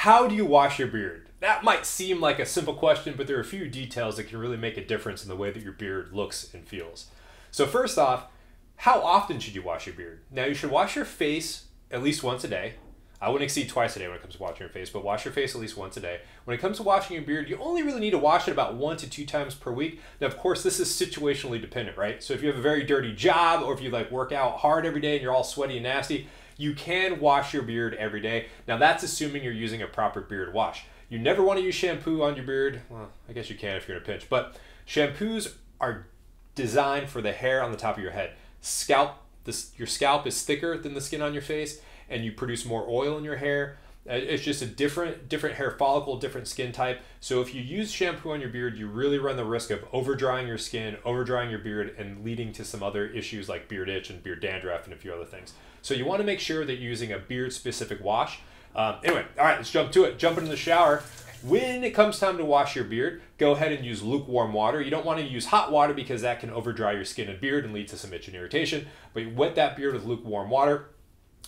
How do you wash your beard? That might seem like a simple question, but there are a few details that can really make a difference in the way that your beard looks and feels. So first off, how often should you wash your beard? Now you should wash your face at least once a day. I wouldn't exceed twice a day when it comes to washing your face, but wash your face at least once a day. When it comes to washing your beard, you only really need to wash it about 1 to 2 times per week. Now, of course, this is situationally dependent, right? So if you have a very dirty job or if you like work out hard every day and you're all sweaty and nasty, you can wash your beard every day. Now, that's assuming you're using a proper beard wash. You never want to use shampoo on your beard. Well, I guess you can if you're in a pinch, but shampoos are designed for the hair on the top of your head. Your scalp is thicker than the skin on your face, and you produce more oil in your hair. It's just a different hair follicle, different skin type. So if you use shampoo on your beard, you really run the risk of over drying your skin, over drying your beard, and leading to some other issues like beard itch and beard dandruff and a few other things. So you want to make sure that you're using a beard specific wash. Anyway, all right, let's jump to it. Jump into the shower. When it comes time to wash your beard, go ahead and use lukewarm water. You don't want to use hot water because that can over dry your skin and beard and lead to some itch and irritation. But you wet that beard with lukewarm water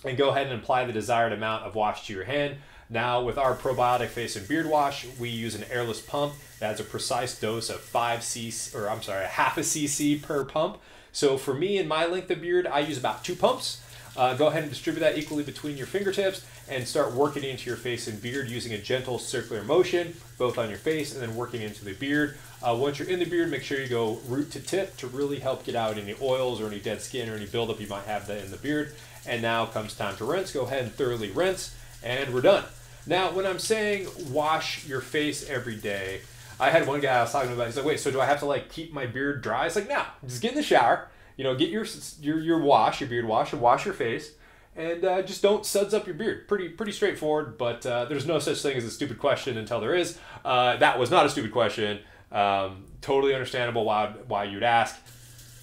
and go ahead and apply the desired amount of wash to your hand. Now with our Probiotic Face and Beard Wash, we use an airless pump that has a precise dose of half a cc per pump. So for me and my length of beard, I use about 2 pumps. Go ahead and distribute that equally between your fingertips and start working into your face and beard using a gentle circular motion, both on your face and then working into the beard. Once you're in the beard, make sure you go root to tip to really help get out any oils or any dead skin or any buildup you might have in the beard. And now comes time to rinse. Go ahead and thoroughly rinse, and we're done. Now, when I'm saying wash your face every day, I had one guy I was talking about, he's like, wait, so do I have to like keep my beard dry? It's like, no, just get in the shower, you know, get your beard wash, and wash your face, and just don't suds up your beard. Pretty straightforward, but there's no such thing as a stupid question until there is. That was not a stupid question. Totally understandable why you'd ask.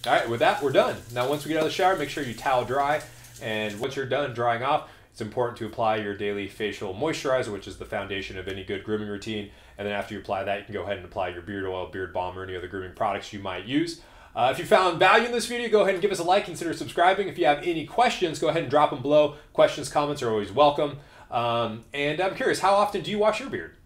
All right, with that, we're done. Now, once we get out of the shower, make sure you towel dry, and once you're done drying off, it's important to apply your daily facial moisturizer, which is the foundation of any good grooming routine. And then after you apply that, you can go ahead and apply your beard oil, beard balm, or any other grooming products you might use. If you found value in this video, go ahead and give us a like, consider subscribing. If you have any questions, go ahead and drop them below. Questions, comments are always welcome. And I'm curious, how often do you wash your beard?